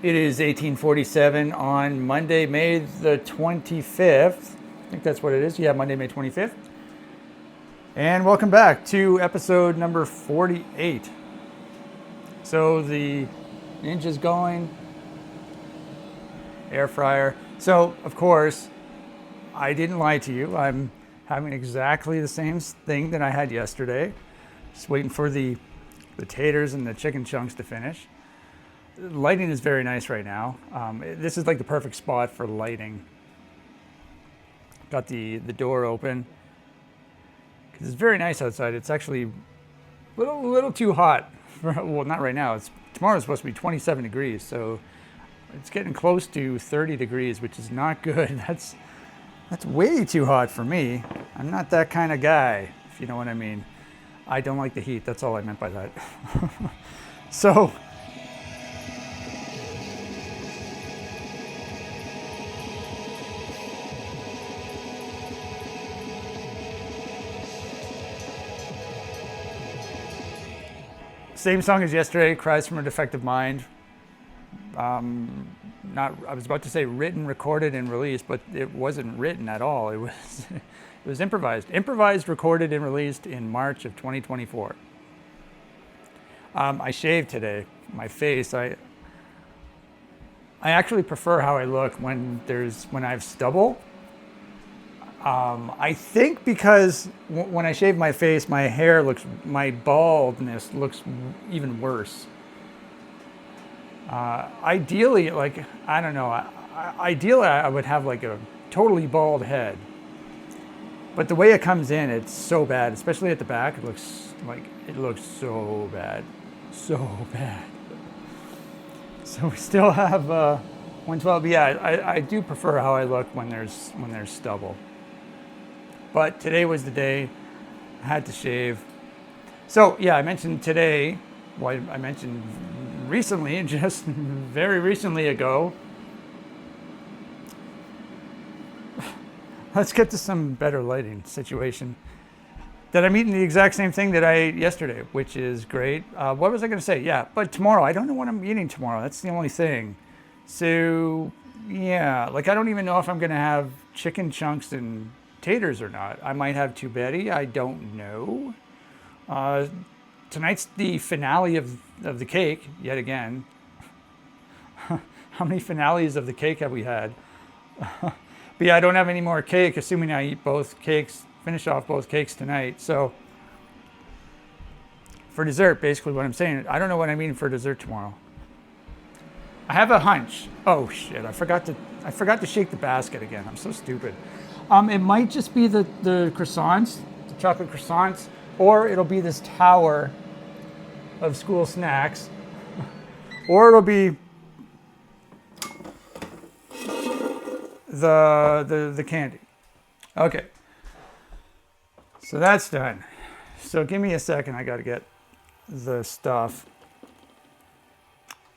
It is 1847 on Monday, May the 25th. I think that's what it is. Yeah, Monday, May 25th. And welcome back to episode number 48. So the Ninja's going, air fryer. So, of course, I didn't lie to you. I'm having exactly the same thing that I had yesterday. Just waiting for the taters and the chicken chunks to finish. Lighting is very nice right now. This is like the perfect spot for lighting. Got the door open because it's very nice outside. It's actually a little too hot. Well, not right now. Tomorrow's supposed to be 27 degrees, so it's getting close to 30 degrees, which is not good. That's way too hot for me. I'm not that kind of guy, if you know what I mean. I don't like the heat. That's all I meant by that. So. Same song as yesterday, Cries from a Defective Mind. I was about to say written, recorded, and released, but it wasn't written at all. It was improvised. Improvised, recorded, and released in March of 2024. I shaved today. My face, I actually prefer how I look when I have stubble. I think because when I shave my face, my baldness looks even worse. Ideally, ideally I would have like a totally bald head. But the way it comes in, it's so bad, especially at the back. It looks so bad, so bad. So we still have 112. But yeah, I do prefer how I look when there's stubble. But today was the day I had to shave. So yeah, I mentioned today, well, I mentioned recently, just very recently ago. Let's get to some better lighting situation. That I'm eating the exact same thing that I ate yesterday, which is great. What was I going to say? Yeah, but tomorrow, I don't know what I'm eating tomorrow. That's the only thing. So yeah, I don't even know if I'm going to have chicken chunks and taters or not. I might have tubetti. I don't know. Tonight's the finale of the cake, yet again. How many finales of the cake have we had? But yeah, I don't have any more cake, assuming I eat both cakes, finish off both cakes tonight. So for dessert, basically what I'm saying, I don't know what I'm eating for dessert tomorrow. I have a hunch. Oh shit, I forgot to shake the basket again. I'm so stupid. It might just be the croissants, the chocolate croissants, or it'll be this tower of school snacks, or it'll be the candy. Okay, so that's done. So give me a second. I got to get the stuff.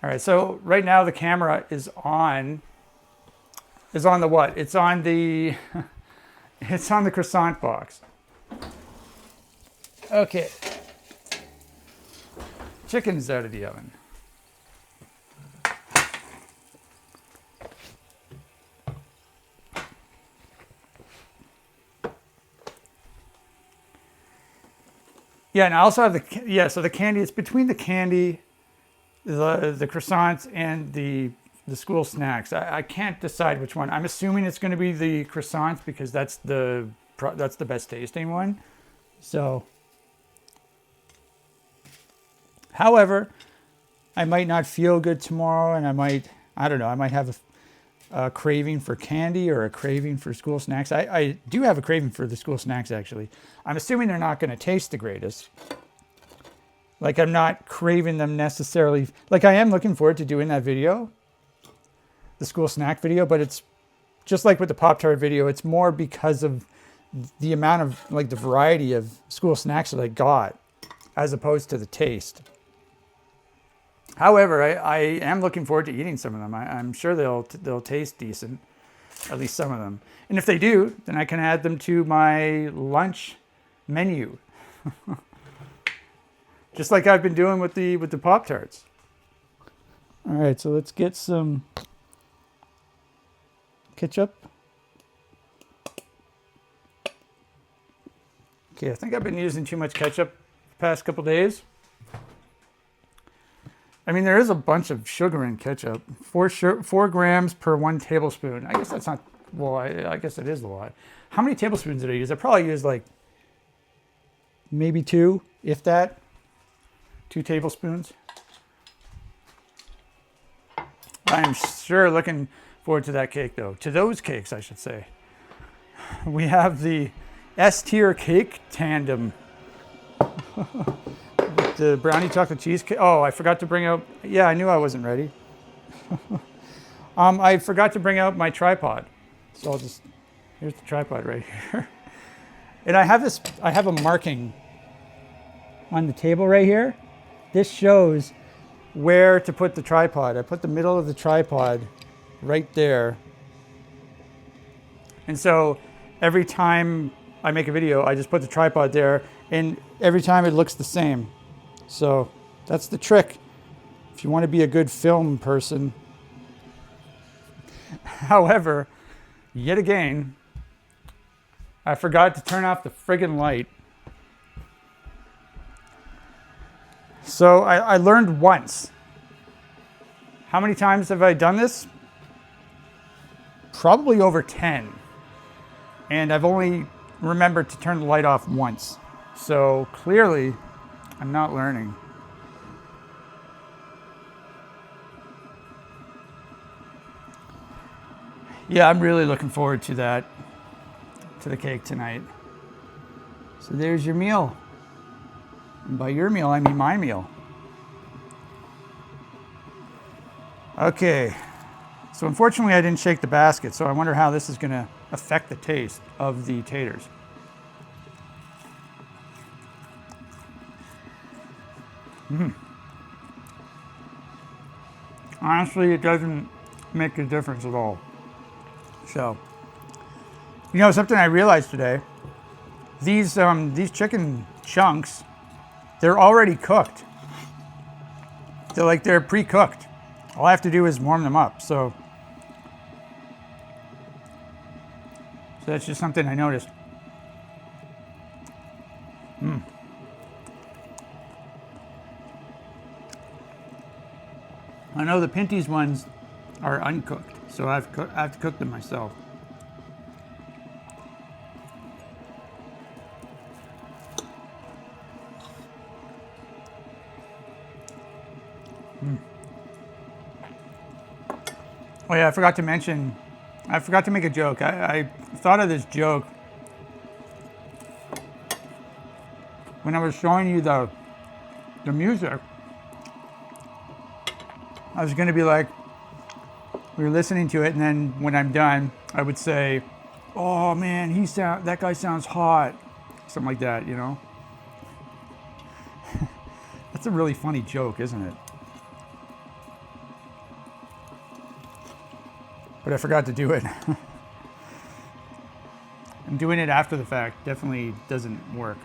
All right. So right now the camera is on. Is on the what? It's on the. It's on the croissant box. Okay. Chicken's out of the oven. Yeah, and I also have so the candy, it's between the candy, the croissants, and the school snacks. I can't decide which one. I'm assuming it's going to be the croissants because that's the best tasting one. So, however, I might not feel good tomorrow, and I might have a craving for candy or a craving for school snacks. I do have a craving for the school snacks, actually. I'm assuming they're not going to taste the greatest. I'm not craving them necessarily. I am looking forward to doing that video, the school snack video, but it's just like with the Pop-Tart video, it's more because of the amount of the variety of school snacks that I got as opposed to the taste. However, I am looking forward to eating some of them. I'm sure they'll taste decent, at least some of them. And if they do, then I can add them to my lunch menu. Just like I've been doing with the Pop-Tarts. All right, so let's get some ketchup. Okay, I think I've been using too much ketchup the past couple days. I mean, there is a bunch of sugar in ketchup. 4 grams per 1 tablespoon. I guess that's not, well, I guess it is a lot. How many tablespoons did I use? I probably used like maybe 2, if that. 2 tablespoons. I'm sure looking forward to that cake, though. To those cakes, I should say. We have the S-tier cake tandem. The brownie chocolate cheesecake. Oh, I forgot to bring out. Yeah, I knew I wasn't ready. I forgot to bring out my tripod. So I'll just. Here's the tripod right here. And I have this. I have a marking on the table right here. This shows where to put the tripod. I put the middle of the tripod right there. And so every time I make a video, I just put the tripod there, and every time it looks the same. So that's the trick if you want to be a good film person. However, yet again, I forgot to turn off the friggin' light. So I learned once. How many times have I done this? Probably over 10. And I've only remembered to turn the light off once. So clearly, I'm not learning. Yeah, I'm really looking forward to that, to the cake tonight. So there's your meal. And by your meal, I mean my meal. Okay, so unfortunately I didn't shake the basket, so I wonder how this is going to affect the taste of the taters. Honestly, it doesn't make a difference at all. So, you know, something I realized today, these chicken chunks, they're already cooked. They're pre-cooked. All I have to do is warm them up. So that's just something I noticed. I know the Pinty's ones are uncooked, so I have to cook them myself. Oh yeah, I forgot to make a joke. I thought of this joke when I was showing you the music. I was going to be like, we were listening to it, and then when I'm done, I would say, "Oh man, that guy sounds hot," something like that, you know. That's a really funny joke, isn't it? But I forgot to do it. And doing it after the fact definitely doesn't work.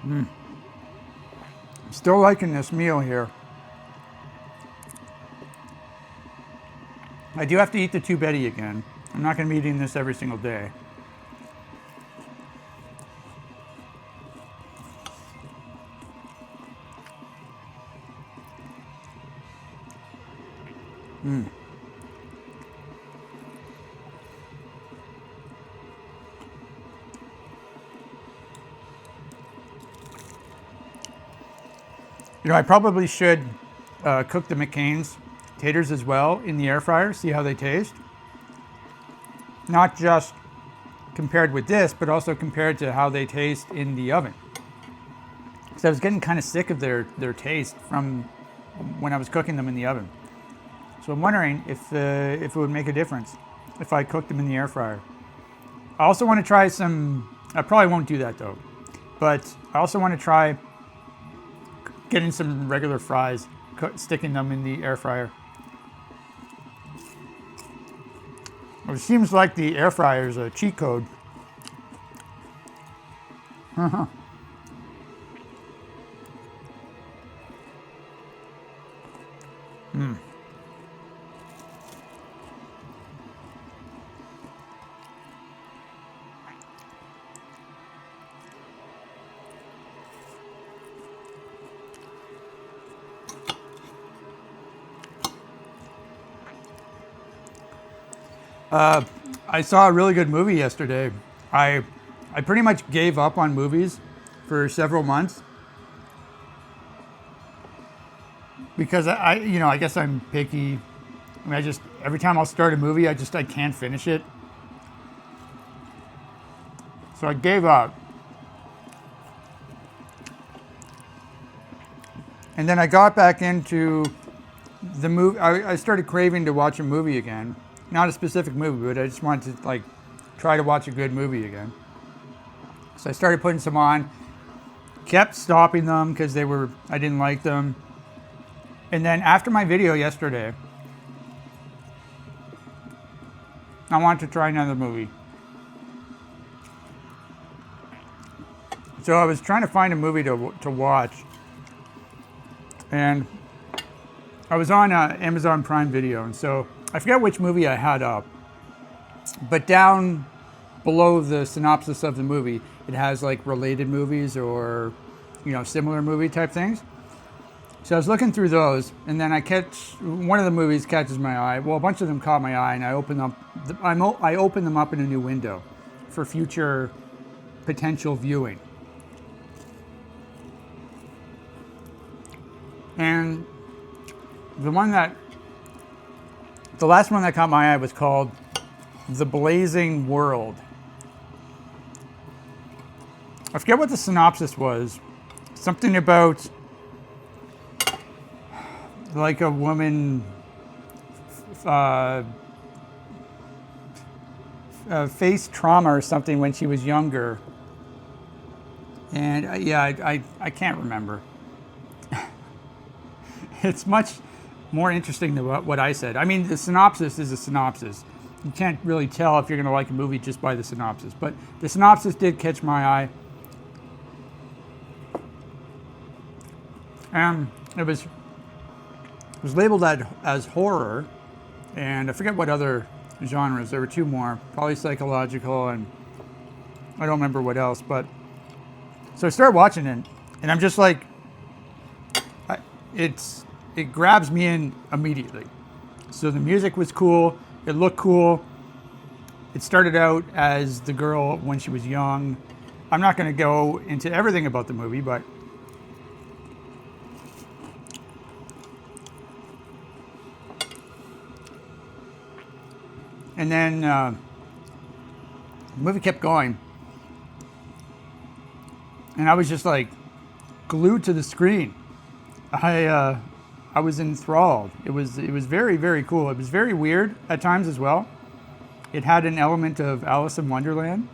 I'm still liking this meal here. I do have to eat the 2 Betty again. I'm not going to be eating this every single day. You know, I probably should cook the McCain's taters as well in the air fryer, see how they taste. Not just compared with this, but also compared to how they taste in the oven. Because I was getting kind of sick of their taste from when I was cooking them in the oven. So I'm wondering if it would make a difference if I cooked them in the air fryer. I also want to try some, I probably won't do that though, but I also want to try getting some regular fries sticking them in the air fryer. It seems like the air fryer is a cheat code. I saw a really good movie yesterday. I pretty much gave up on movies for several months because I guess I'm picky. I mean, every time I'll start a movie, I can't finish it. So I gave up. And then I got back into the movie. I started craving to watch a movie again. Not a specific movie, but I just wanted to try to watch a good movie again. So I started putting some on, kept stopping them because I didn't like them. And then after my video yesterday, I wanted to try another movie. So I was trying to find a movie to watch. And I was on Amazon Prime Video, and so I forget which movie I had up, but down below the synopsis of the movie, it has related movies or, similar movie type things. So I was looking through those, and then one of the movies catches my eye. Well, a bunch of them caught my eye, and I open them up in a new window for future potential viewing. And the last one that caught my eye was called The Blazing World. I forget what the synopsis was. Something about a woman faced trauma or something when she was younger. And I can't remember. It's much more interesting than what I said. I mean, the synopsis is a synopsis. You can't really tell if you're going to like a movie just by the synopsis. But the synopsis did catch my eye. It was labeled as horror, and I forget what other genres. There were two more, probably psychological, and I don't remember what else. But so I started watching it, and I'm just like, it grabs me in immediately. So the music was cool. It looked cool. It started out as the girl when she was young. I'm not going to go into everything about the movie, but and then the movie kept going, and I was just glued to the screen. I was enthralled. It was very, very cool. It was very weird at times as well. It had an element of Alice in Wonderland.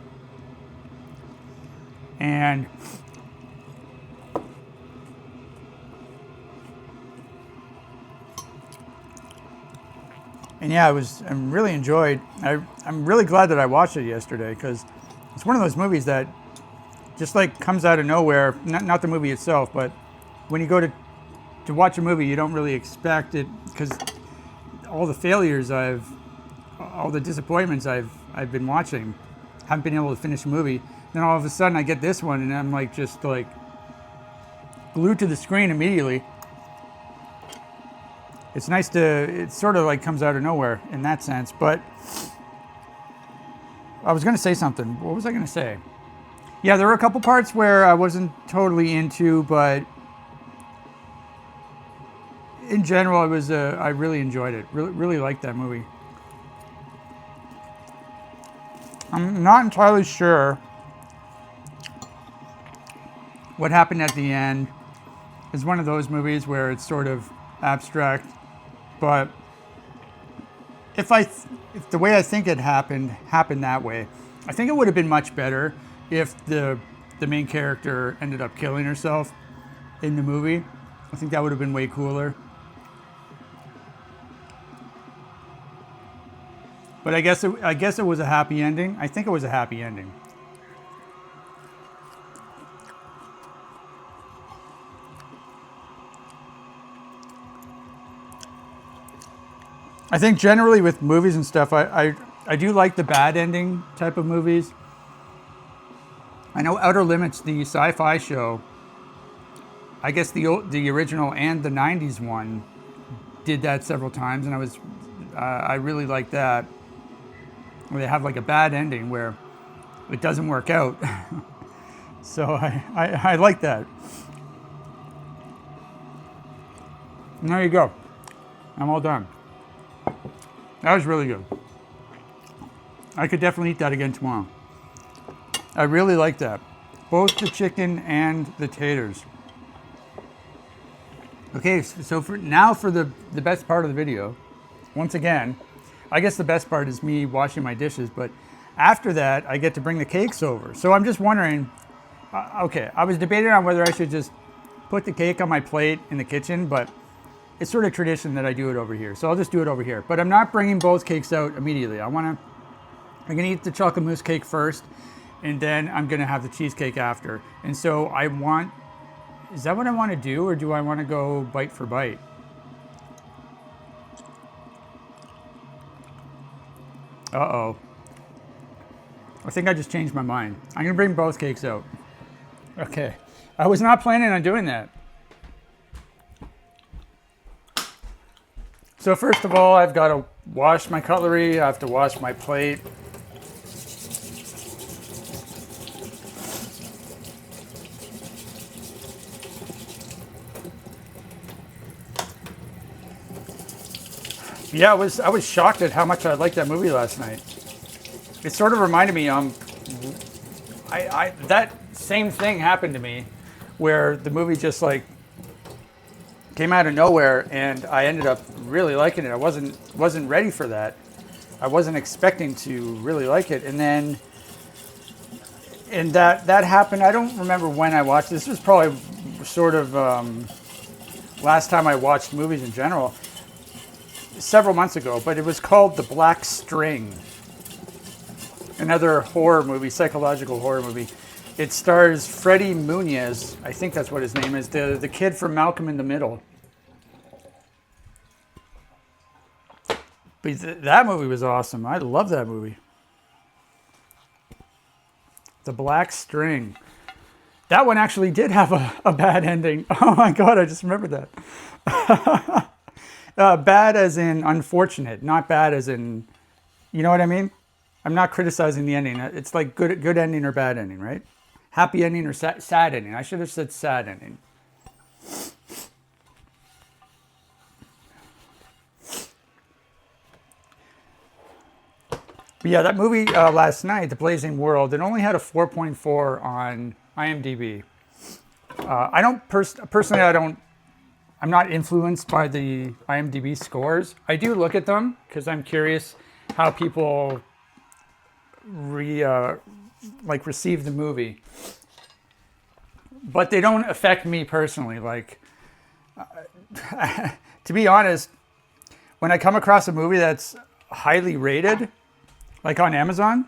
And yeah, I'm really enjoyed. I'm really glad that I watched it yesterday because it's one of those movies that just comes out of nowhere. Not the movie itself, but when you go to watch a movie, you don't really expect it because all the failures all the disappointments I've been watching, haven't been able to finish a movie. Then all of a sudden I get this one and I'm just glued to the screen immediately. It's nice it sort of comes out of nowhere in that sense, but I was going to say something. What was I going to say? Yeah, there were a couple parts where I wasn't totally into, but in general, I really enjoyed it. Really liked that movie. I'm not entirely sure what happened at the end. It's one of those movies where it's sort of abstract, but if the way I think it happened that way, I think it would have been much better if the main character ended up killing herself in the movie. I think that would have been way cooler. But I guess it was a happy ending. I think it was a happy ending. I think generally with movies and stuff, I do like the bad ending type of movies. I know Outer Limits, the sci-fi show, I guess the original and the '90s one did that several times, and I really like that. Where they have like a bad ending where it doesn't work out. So I like that. And there you go. I'm all done. That was really good. I could definitely eat that again tomorrow. I really like that. Both the chicken and the taters. Okay, so for the best part of the video. Once again, I guess the best part is me washing my dishes, but after that, I get to bring the cakes over. So I'm just wondering, okay, I was debating on whether I should just put the cake on my plate in the kitchen, but it's sort of tradition that I do it over here. So I'll just do it over here. But I'm not bringing both cakes out immediately. I'm gonna eat the chocolate mousse cake first, and then I'm gonna have the cheesecake after. And so is that what I want to do, or do I want to go bite for bite? Uh-oh. I think I just changed my mind. I'm gonna bring both cakes out. Okay. I was not planning on doing that. So first of all, I've got to wash my cutlery. I have to wash my plate. Yeah, I was shocked at how much I liked that movie last night. It sort of reminded me, that same thing happened to me, where the movie just like came out of nowhere, and I ended up really liking it. I wasn't ready for that. I wasn't expecting to really like it, and that happened. I don't remember when I watched this. This was probably sort of last time I watched movies in general, several months ago. But it was called The Black String, another horror movie, psychological horror movie. It stars Freddie Muniz, I think that's what his name is, the kid from Malcolm in the Middle. But that movie was awesome. I love that movie. The Black String. That one actually did have a bad ending. Oh my God, I just remembered that. Bad as in unfortunate, not bad as in, you know what I mean? I'm not criticizing the ending. It's like good ending or bad ending, right? Happy ending or sad ending. I should have said sad ending. But yeah, that movie last night, The Blazing World, it only had a 4.4 on IMDb. I'm not influenced by the IMDb scores. I do look at them because I'm curious how people receive the movie, but they don't affect me personally. Like, to be honest, when I come across a movie that's highly rated, like on Amazon,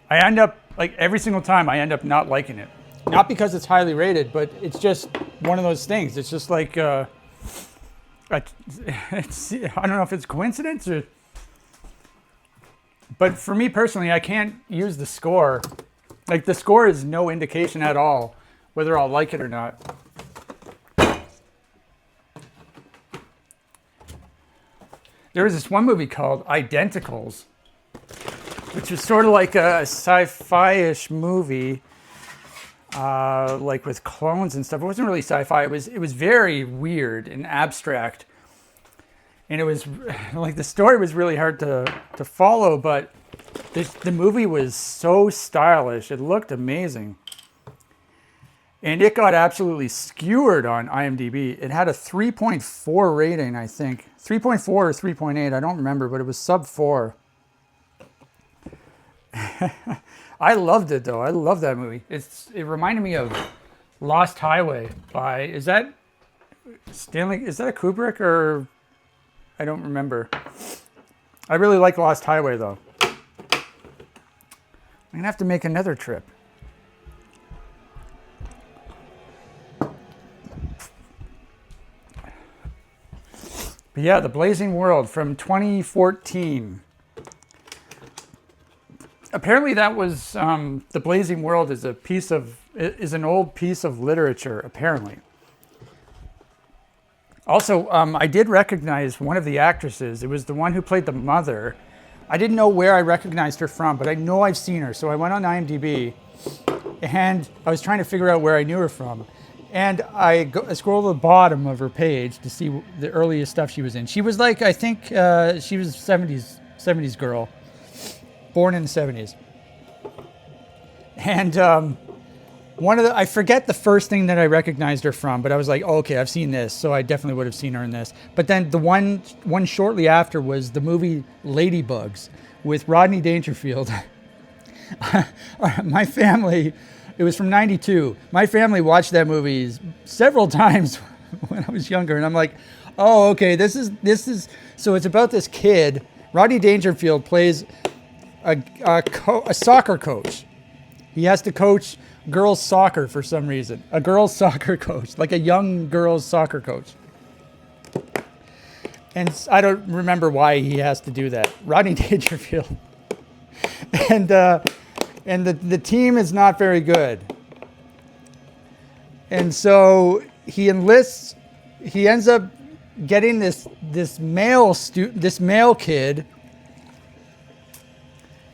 I end up, like every single time, I end up not liking it. Not because it's highly rated, but it's just one of those things. It's just like, I don't know if it's coincidence or. But for me personally, I can't use the score. Like, the score is no indication at all whether I'll like it or not. There was this one movie called Identicals, which was sort of like a sci-fi-ish movie, like with clones and stuff. It wasn't really sci-fi. It was very weird and abstract. And it was like, the story was really hard to follow, but the movie was so stylish. It looked amazing. And it got absolutely skewered on IMDb. It had a 3.4 rating, I think. 3.4 or 3.8, I don't remember, but it was sub 4. I loved it, though. I love that movie. It reminded me of Lost Highway by, is that Stanley, is that a Kubrick or... I don't remember. I really like Lost Highway, though. I'm going to have to make another trip. But yeah, The Blazing World from 2014. Apparently that was, The Blazing World is an old piece of literature, apparently. Also, I did recognize one of the actresses. It was the one who played the mother. I didn't know where I recognized her from, but I know I've seen her. So I went on IMDb, and I was trying to figure out where I knew her from. And I scrolled to the bottom of her page to see the earliest stuff she was in. She was like, I think she was 70s girl, born in the 70s. And I forget the first thing that I recognized her from, but I was like, oh, okay, I've seen this, so I definitely would have seen her in this. But then the one shortly after was the movie Ladybugs with Rodney Dangerfield. My family, it was from '92. My family watched that movie several times when I was younger, and I'm like, oh, okay, this is. So it's about this kid. Rodney Dangerfield plays a soccer coach. He has to coach girls soccer for some reason. A girls soccer coach, like a young girls soccer coach. And I don't remember why he has to do that. Rodney Dangerfield. And the team is not very good. And so he ends up getting this male kid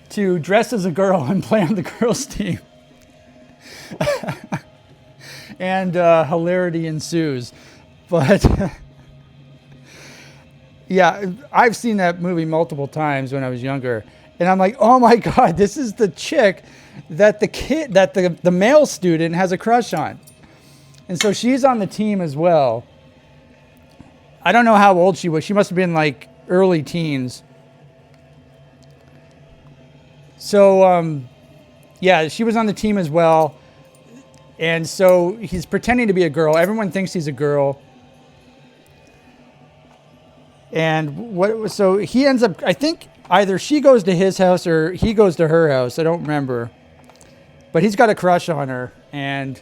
to dress as a girl and play on the girls' team. And hilarity ensues. But yeah, I've seen that movie multiple times when I was younger. And I'm like, oh my God, this is the chick that the male student has a crush on. And so she's on the team as well. I don't know how old she was. She must have been like early teens. So, yeah, she was on the team as well. And so he's pretending to be a girl. Everyone thinks he's a girl. And so he ends up, I think either she goes to his house or he goes to her house. I don't remember. But he's got a crush on her. And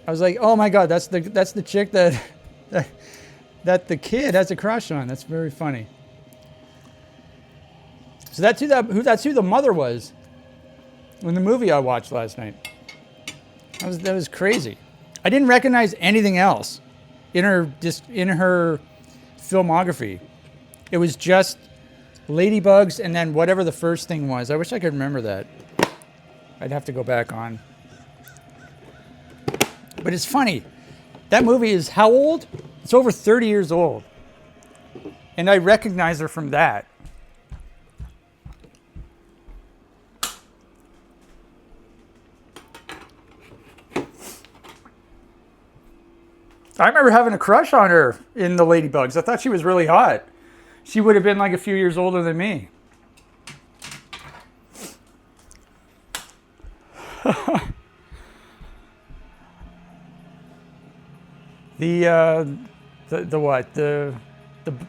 I was like, oh my God, that's the chick that the kid has a crush on. That's very funny. So that's who the mother was in the movie I watched last night. That was crazy. I didn't recognize anything else in her filmography. It was just Ladybugs and then whatever the first thing was. I wish I could remember that. I'd have to go back on. But it's funny. That movie is how old? It's over 30 years old. And I recognize her from that. I remember having a crush on her in the Ladybugs. I thought she was really hot. She would have been like a few years older than me. The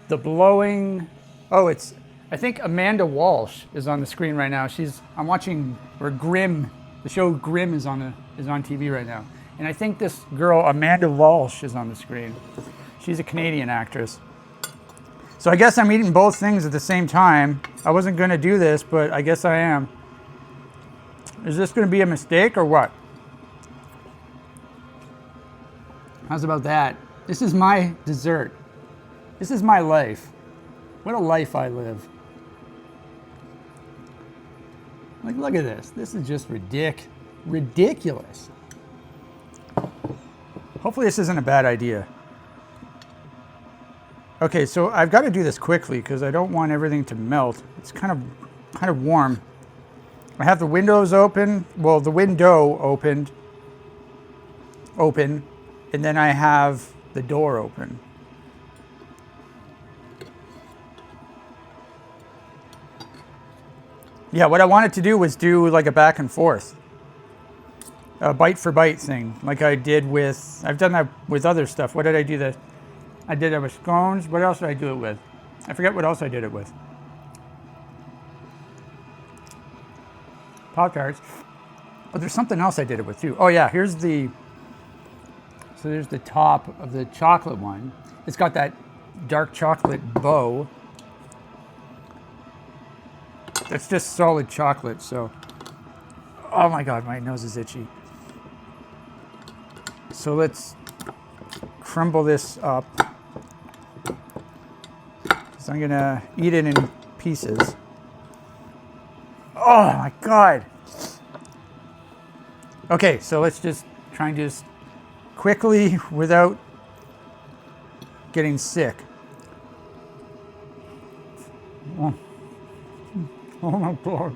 blowing. Oh, I think Amanda Walsh is on the screen right now. I'm watching, or Grimm. The show Grimm is on TV right now. And I think this girl, Amanda Walsh, is on the screen. She's a Canadian actress. So I guess I'm eating both things at the same time. I wasn't going to do this, but I guess I am. Is this going to be a mistake or what? How's about that? This is my dessert. This is my life. What a life I live. Like, look at this. This is just ridiculous. Hopefully this isn't a bad idea. Okay, so I've got to do this quickly because I don't want everything to melt. It's kind of warm. I have the windows open. Well, the window open, and then I have the door open. Yeah, what I wanted to do was do like a back and forth. A bite for bite thing, like I've done that with other stuff. What did I do that? I did it with scones. What else did I do it with? I forget what else I did it with. Pop-Tarts. But there's something else I did it with too. Oh yeah, here's the, so there's the top of the chocolate one. It's got that dark chocolate bow. That's just solid chocolate, so. Oh my God, my nose is itchy. So let's crumble this up. So I'm gonna eat it in pieces. Oh my God. Okay, so let's just try and just quickly, without getting sick. Oh, oh my God.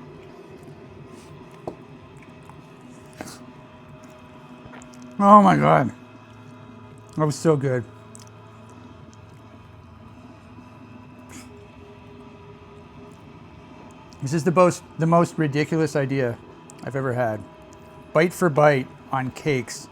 Oh my God. That was so good. This is the most ridiculous idea I've ever had. Bite for bite on cakes.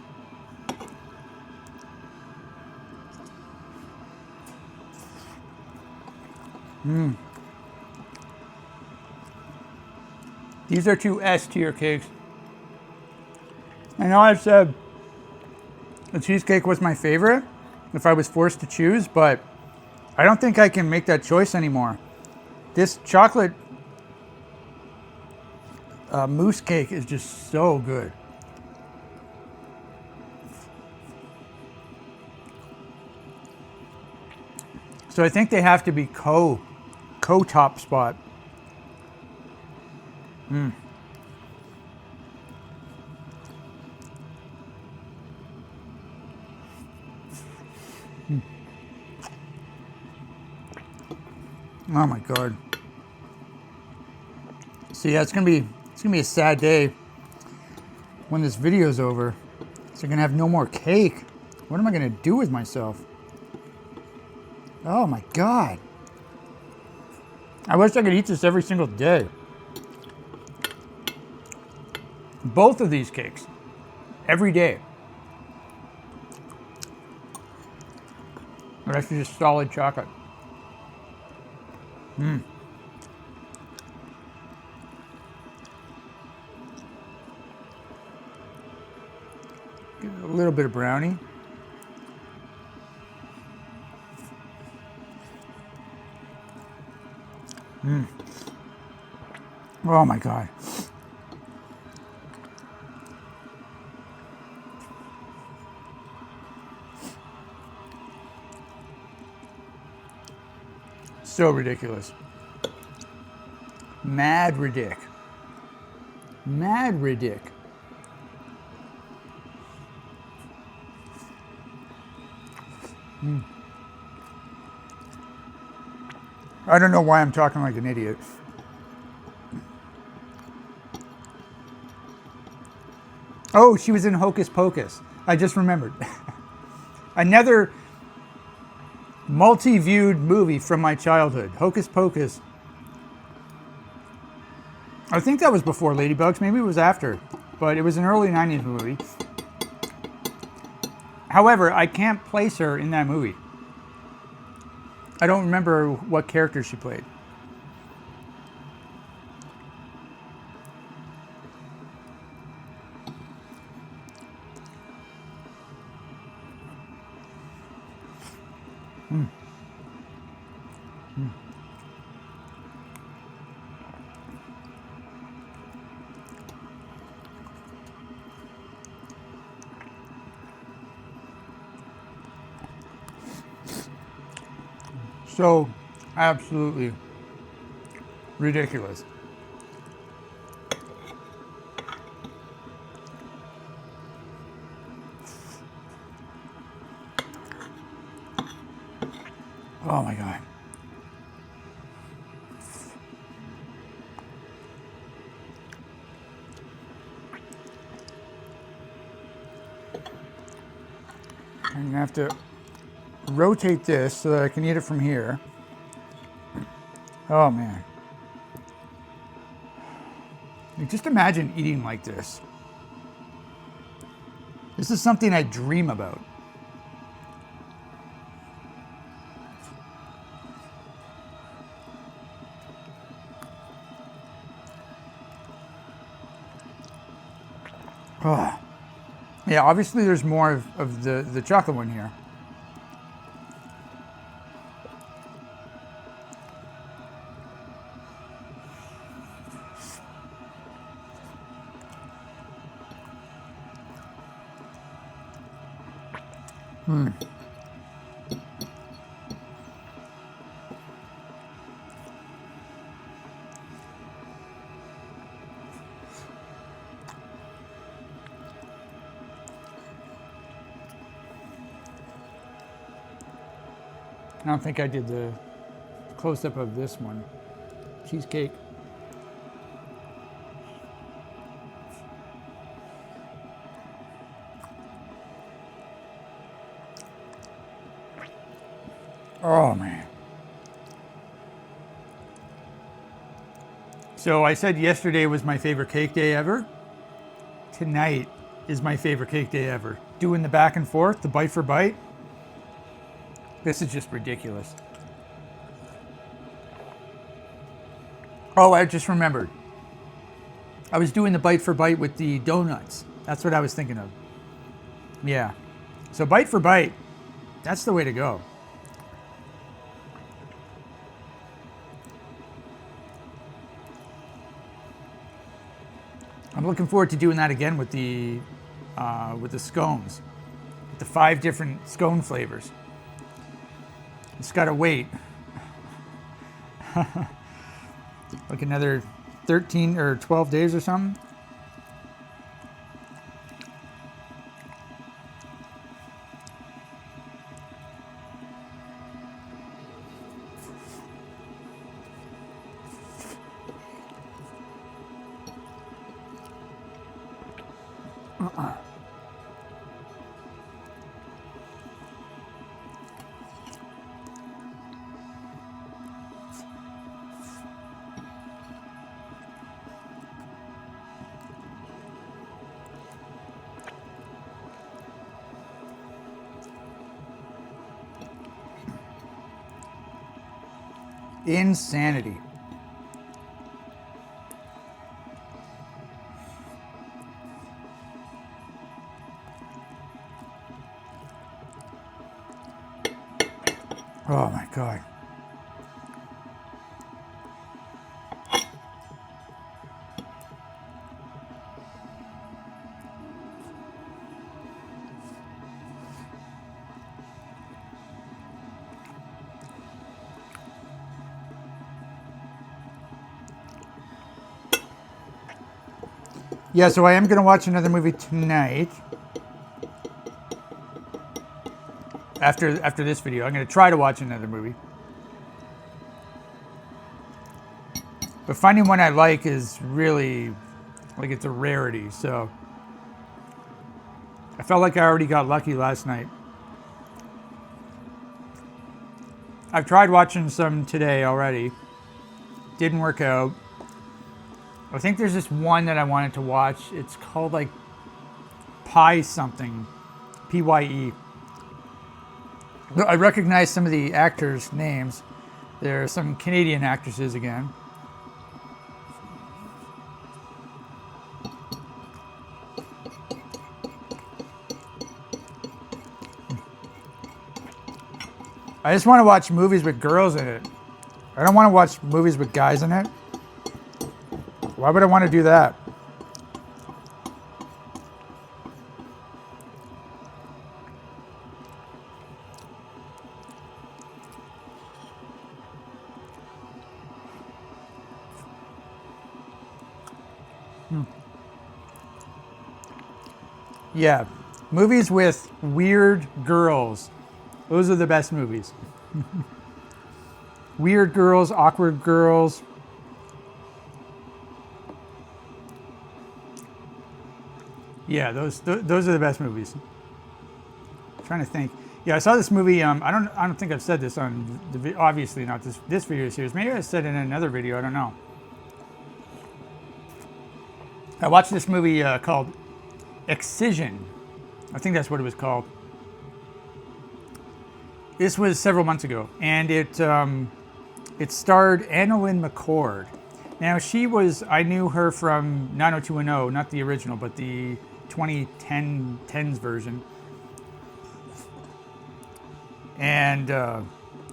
These are two S tier cakes. I know I've said the cheesecake was my favorite if I was forced to choose, but I don't think I can make that choice anymore. This chocolate mousse cake is just so good. So I think they have to be co-top spot. Oh my God. So yeah, it's gonna be a sad day when this video's over. So I'm gonna have no more cake. What am I gonna do with myself? Oh my God. I wish I could eat this every single day. Both of these cakes, every day. Or actually just solid chocolate. A little bit of brownie. Oh my God. So ridiculous. Mad ridic. Mad ridic. I don't know why I'm talking like an idiot. Oh, she was in Hocus Pocus. I just remembered. Another multi-viewed movie from my childhood. Hocus Pocus. I think that was before Ladybugs. Maybe it was after. But it was an early 90s movie. However, I can't place her in that movie. I don't remember what character she played. So absolutely ridiculous. Oh my God. I'm gonna have to rotate this so that I can eat it from here. Oh man. Like, just imagine eating like this. This is something I dream about. Oh. Yeah, obviously there's more of the chocolate one here. I don't think I did the close-up of this one. Cheesecake. Oh, man. So I said yesterday was my favorite cake day ever. Tonight is my favorite cake day ever. Doing the back and forth, the bite for bite. This is just ridiculous. Oh, I just remembered. I was doing the bite for bite with the donuts. That's what I was thinking of. Yeah. So bite for bite, that's the way to go. I'm looking forward to doing that again with the scones, with the 5 different scone flavors. Just gotta wait. Like another 13 or 12 days or something. Insanity. Oh my God. Yeah, so I am going to watch another movie tonight. After this video, I'm going to try to watch another movie. But finding one I like is really, like, it's a rarity, so I felt like I already got lucky last night. I've tried watching some today already. Didn't work out. I think there's this one that I wanted to watch. It's called like Pie something, P-Y-E. I recognize some of the actors' names. There are some Canadian actresses again. I just want to watch movies with girls in it. I don't want to watch movies with guys in it. Why would I want to do that? Yeah, movies with weird girls. Those are the best movies. Weird girls, awkward girls. Yeah, those are the best movies. I'm trying to think. Yeah, I saw this movie. I don't think I've said this on the obviously not this video series. Maybe I said it in another video. I don't know. I watched this movie called Excision. I think that's what it was called. This was several months ago, and it starred Annalyn McCord. Now I knew her from 90210, not the original, but the 2010s version. And I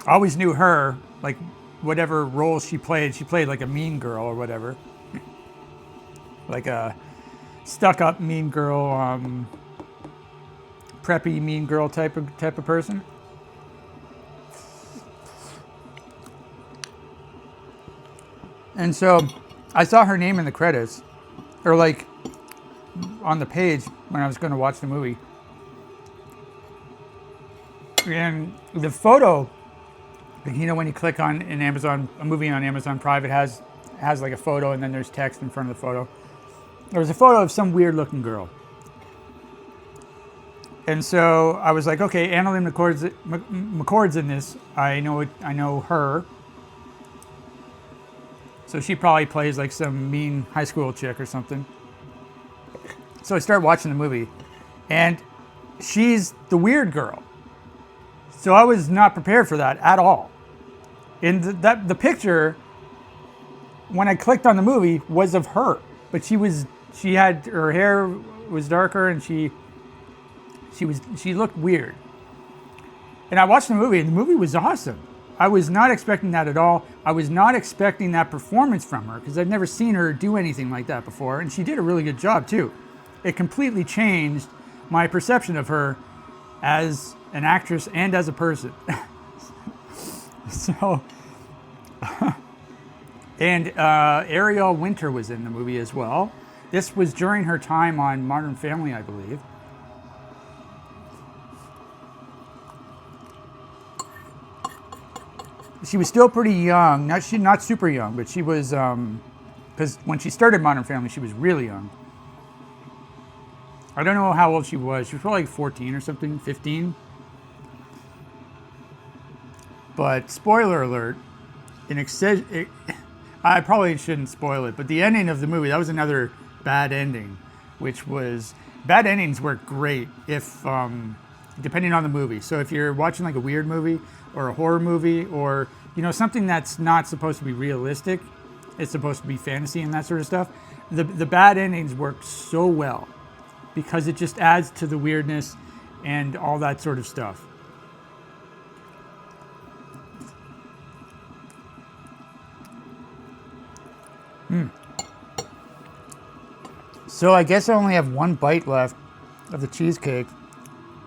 always knew her, like whatever role she played like a mean girl or whatever. Like a stuck-up mean girl, preppy mean girl type of person. And so I saw her name in the credits, or like on the page when I was going to watch the movie. And the photo, you know, when you click on a movie on Amazon Prime, it has like a photo and then there's text in front of the photo. There was a photo of some weird looking girl. And so I was like, okay, Annalyn McCord's in this. I know her. So she probably plays like some mean high school chick or something. So I started watching the movie, and she's the weird girl. So I was not prepared for that at all. And the picture, when I clicked on the movie, was of her, but she had her hair was darker and she looked weird. And I watched the movie, and the movie was awesome. I was not expecting that at all. I was not expecting that performance from her because I've never seen her do anything like that before, and she did a really good job too. It completely changed my perception of her as an actress and as a person. So, and Ariel Winter was in the movie as well. This was during her time on Modern Family, I believe. She was still pretty young, not super young, but she was, because when she started Modern Family, she was really young. I don't know how old she was. She was probably like 14 or something, 15. But spoiler alert, I probably shouldn't spoil it, but the ending of the movie, that was another bad ending, bad endings work great if, depending on the movie. So if you're watching like a weird movie or a horror movie or, you know, something that's not supposed to be realistic, it's supposed to be fantasy and that sort of stuff, the bad endings work so well because it just adds to the weirdness and all that sort of stuff. So I guess I only have one bite left of the cheesecake.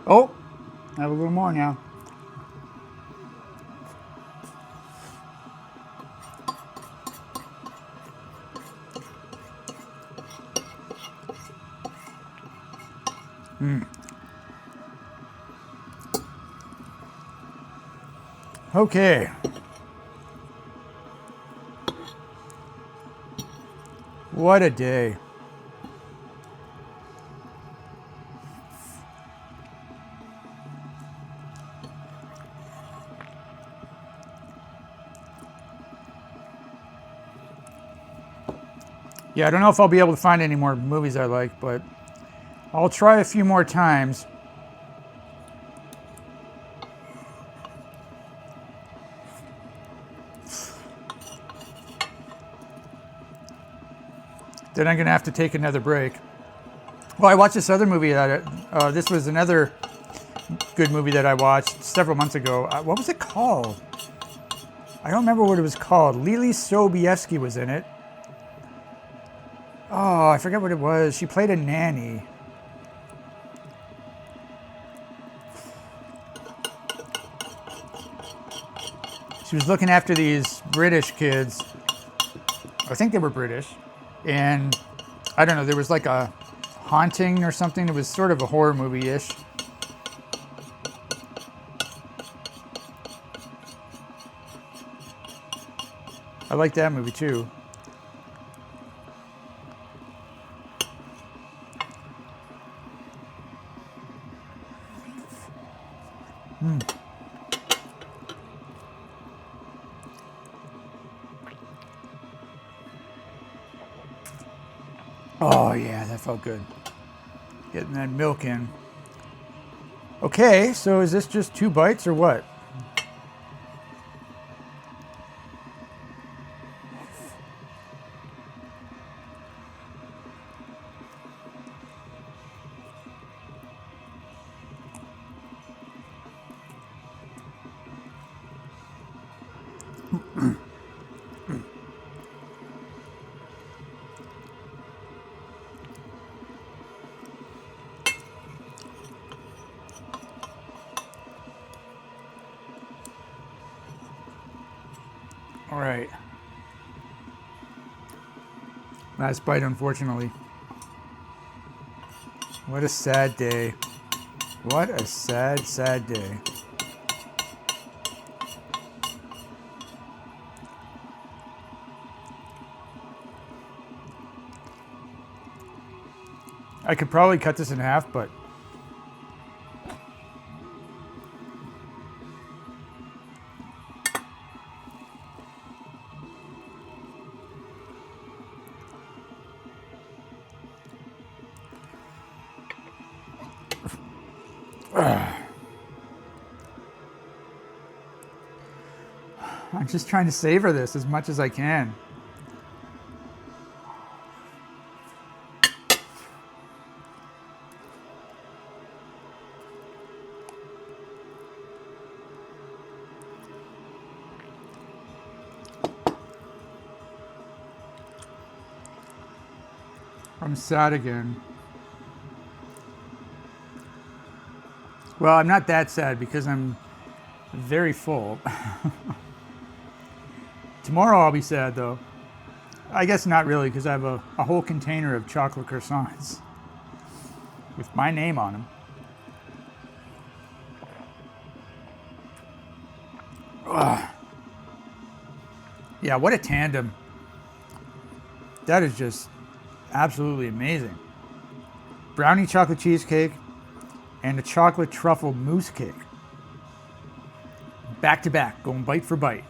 Oh, I have a little more now. Okay. What a day. Yeah, I don't know if I'll be able to find any more movies I like, but I'll try a few more times. Then I'm going to have to take another break. Well, I watched this other movie. This was another good movie that I watched several months ago. What was it called? I don't remember what it was called. Lily Sobieski was in it. Oh, I forget what it was. She played a nanny. She was looking after these British kids. I think they were British. And I don't know, there was like a haunting or something. It was sort of a horror movie-ish. I like that movie too. Oh yeah, that felt good. Getting that milk in. Okay, so is this just 2 bites or what? All right. Last bite, unfortunately. What a sad day. What a sad, sad day. I could probably cut this in half, but I'm just trying to savor this as much as I can. I'm sad again. Well, I'm not that sad because I'm very full. Tomorrow I'll be sad though. I guess not really because I have a whole container of chocolate croissants with my name on them. Ugh. Yeah, what a tandem. That is just absolutely amazing. Brownie chocolate cheesecake and a chocolate truffle mousse cake. Back to back, going bite for bite.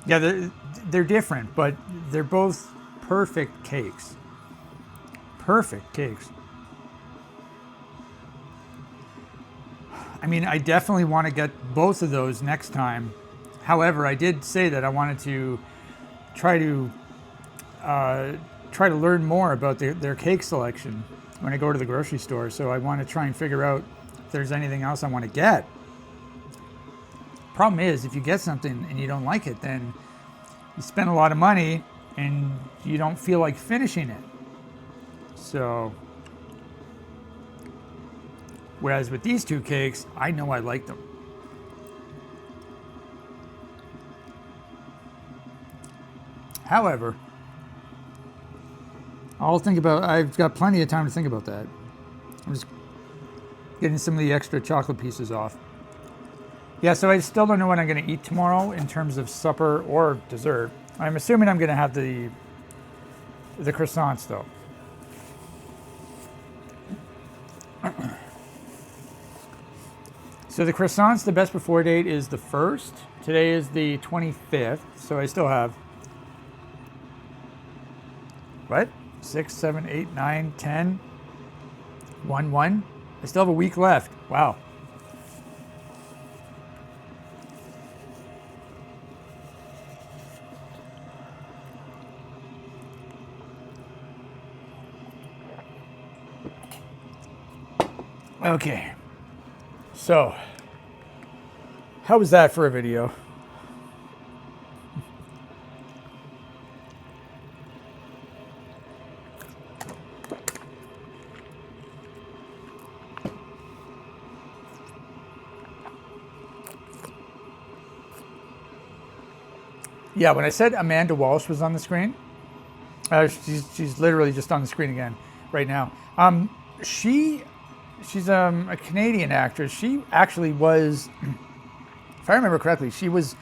Yeah, they're different, but they're both perfect cakes. Perfect cakes. I mean, I definitely want to get both of those next time. However, I did say that I wanted to try to learn more about their cake selection when I go to the grocery store. So I want to try and figure out if there's anything else I want to get. Problem is, if you get something and you don't like it, then you spend a lot of money and you don't feel like finishing it. So, whereas with these two cakes, I know I like them. However, I've got plenty of time to think about that. I'm just getting some of the extra chocolate pieces off. Yeah, so I still don't know what I'm going to eat tomorrow in terms of supper or dessert. I'm assuming I'm going to have the croissants though. So the croissants, the best before date is the 1st. Today is the 25th, so I still have, what? 6, 7, 8, 9, 10, 1. I still have a week left. Wow. Okay, so how was that for a video? Yeah, when I said Amanda Walsh was on the screen, she's literally just on the screen again right now. She's a Canadian actress. She actually was, if I remember correctly, she was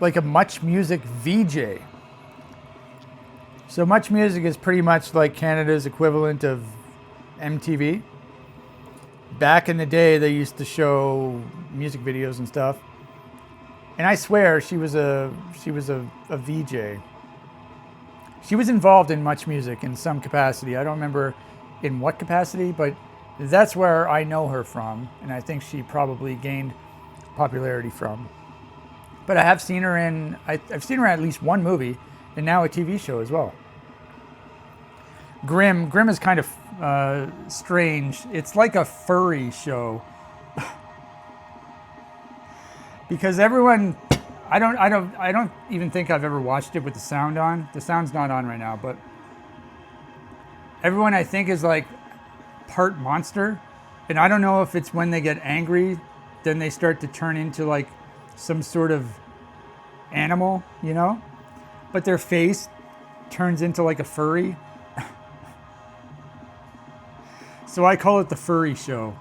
like a Much Music VJ. So Much Music is pretty much like Canada's equivalent of MTV. Back in the day, they used to show music videos and stuff. And I swear she was a VJ. She was involved in Much Music in some capacity. I don't remember in what capacity, but that's where I know her from, and I think she probably gained popularity from. But I have seen her in, I've seen her in at least one movie, and now a TV show as well. Grimm is kind of strange. It's like a furry show. Because everyone I don't even think I've ever watched it with the sound on. The sound's not on right now, but everyone I think is like part monster. And I don't know if it's when they get angry, then they start to turn into like some sort of animal, you know? But their face turns into like a furry. So I call it the furry show.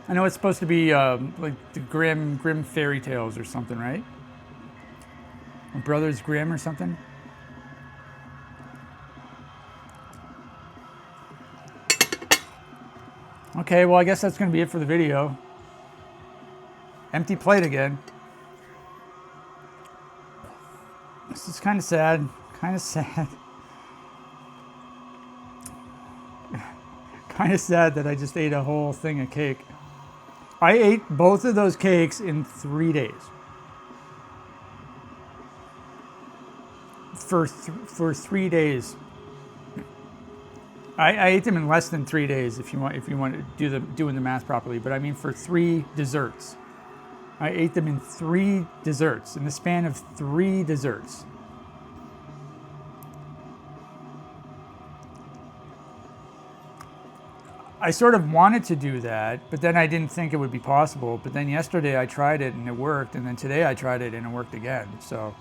I know it's supposed to be like the Grimm fairy tales or something, right? Or Brothers Grimm or something. Okay, well, I guess that's going to be it for the video. Empty plate again. This is kind of sad. Kind of sad. Kind of sad that I just ate a whole thing of cake. I ate both of those cakes in 3 days. For 3 days. I ate them in less than 3 days if you want to doing the math properly, but I mean for 3 desserts. I ate them in 3 desserts, in the span of 3 desserts. I sort of wanted to do that, but then I didn't think it would be possible. But then yesterday I tried it and it worked, and then today I tried it and it worked again. So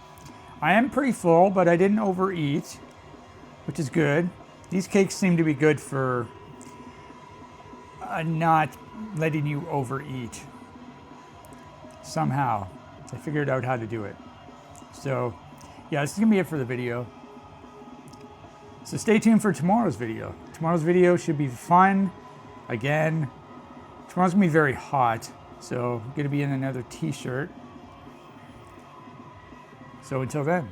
I am pretty full, but I didn't overeat, which is good. These cakes seem to be good for not letting you overeat. Somehow, I figured out how to do it. So yeah, this is gonna be it for the video. So stay tuned for tomorrow's video. Tomorrow's video should be fun. Again, tomorrow's gonna be very hot, so I'm gonna be in another t-shirt. So until then.